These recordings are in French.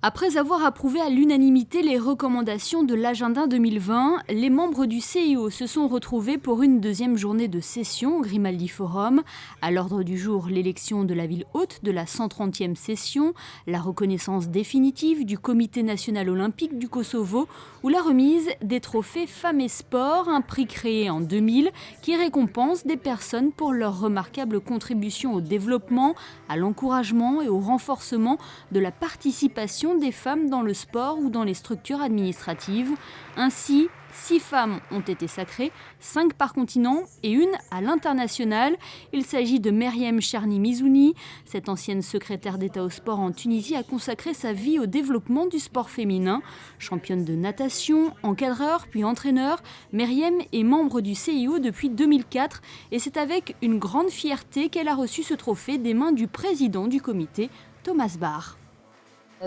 Après avoir approuvé à l'unanimité les recommandations de l'agenda 2020, les membres du CIO se sont retrouvés pour une deuxième journée de session au Grimaldi Forum. À l'ordre du jour, l'élection de la ville hôte de la 130e session, la reconnaissance définitive du Comité national olympique du Kosovo ou la remise des trophées Femmes et Sport, un prix créé en 2000 qui récompense des personnes pour leur remarquable contribution au développement, à l'encouragement et au renforcement de la participation des femmes dans le sport ou dans les structures administratives. Ainsi, 6 femmes ont été sacrées, 5 par continent et une à l'international. Il s'agit de Meryem Cherni Mizouni. Cette ancienne secrétaire d'État au sport en Tunisie a consacré sa vie au développement du sport féminin. Championne de natation, encadreur puis entraîneur, Meryem est membre du CIO depuis 2004 et c'est avec une grande fierté qu'elle a reçu ce trophée des mains du président du comité, Thomas Barr.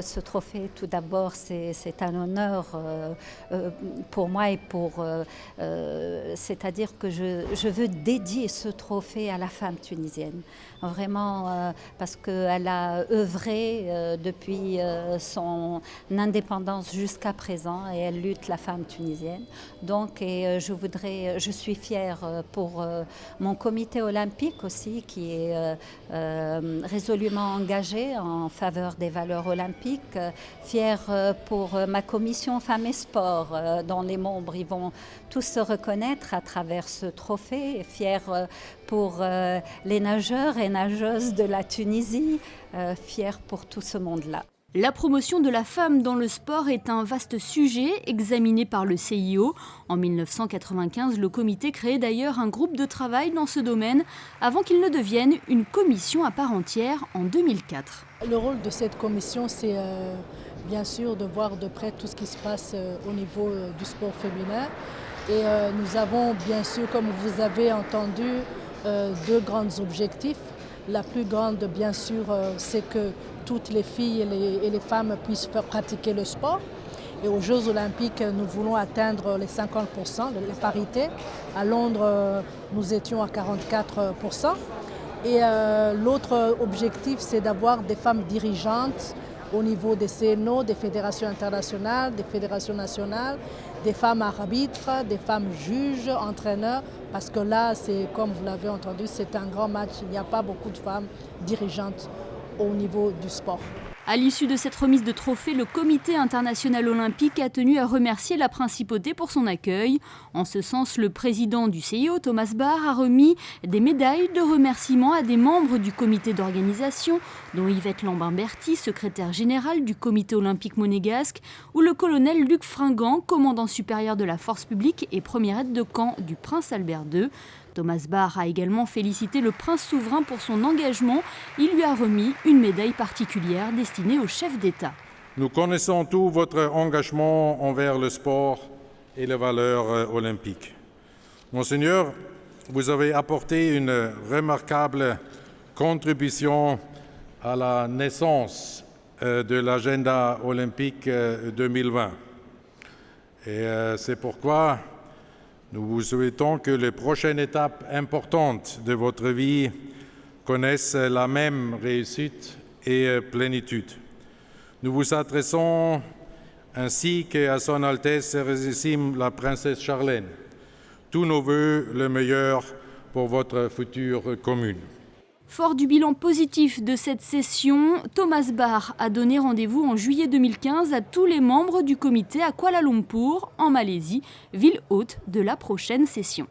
Ce trophée, tout d'abord, c'est un honneur pour moi et c'est-à-dire que je veux dédier ce trophée à la femme tunisienne. Vraiment, parce qu'elle a œuvré depuis son indépendance jusqu'à présent et elle lutte, la femme tunisienne. Donc, je suis fière pour mon comité olympique aussi, qui est résolument engagé en faveur des valeurs olympiques. Fière pour ma commission Femmes et Sport, dont les membres ils vont tous se reconnaître à travers ce trophée. Fière pour les nageurs et nageuses de la Tunisie, fière pour tout ce monde-là. La promotion de la femme dans le sport est un vaste sujet examiné par le CIO. En 1995, le comité créait d'ailleurs un groupe de travail dans ce domaine avant qu'il ne devienne une commission à part entière en 2004. Le rôle de cette commission, c'est bien sûr de voir de près tout ce qui se passe au niveau du sport féminin. Et nous avons bien sûr, comme vous avez entendu, 2 grands objectifs. La plus grande, bien sûr, c'est que toutes les filles et les femmes puissent pratiquer le sport. Et aux Jeux Olympiques, nous voulons atteindre les 50% de la parité. À Londres, nous étions à 44%. Et l'autre objectif, c'est d'avoir des femmes dirigeantes au niveau des CNO, des fédérations internationales, des fédérations nationales, des femmes arbitres, des femmes juges, entraîneurs, parce que là, c'est comme vous l'avez entendu, c'est un grand match. Il n'y a pas beaucoup de femmes dirigeantes au niveau du sport. À l'issue de cette remise de trophée, le Comité international olympique a tenu à remercier la principauté pour son accueil. En ce sens, le président du CIO, Thomas Barr, a remis des médailles de remerciement à des membres du comité d'organisation, dont Yvette Lambin-Berty, secrétaire générale du Comité olympique monégasque, ou le colonel Luc Fringant, commandant supérieur de la force publique et premier aide de camp du prince Albert II. Thomas Barr a également félicité le prince souverain pour son engagement. Il lui a remis une médaille particulière destinée au chef d'État. Nous connaissons tout votre engagement envers le sport et les valeurs olympiques. Monseigneur, vous avez apporté une remarquable contribution à la naissance de l'agenda olympique 2020. Et c'est pourquoi nous vous souhaitons que les prochaines étapes importantes de votre vie connaissent la même réussite et plénitude. Nous vous adressons ainsi qu'à Son Altesse Sérénissime la princesse Charlène tous nos vœux le meilleur pour votre future commune. Fort du bilan positif de cette session, Thomas Barr a donné rendez-vous en juillet 2015 à tous les membres du comité à Kuala Lumpur, en Malaisie, ville hôte de la prochaine session.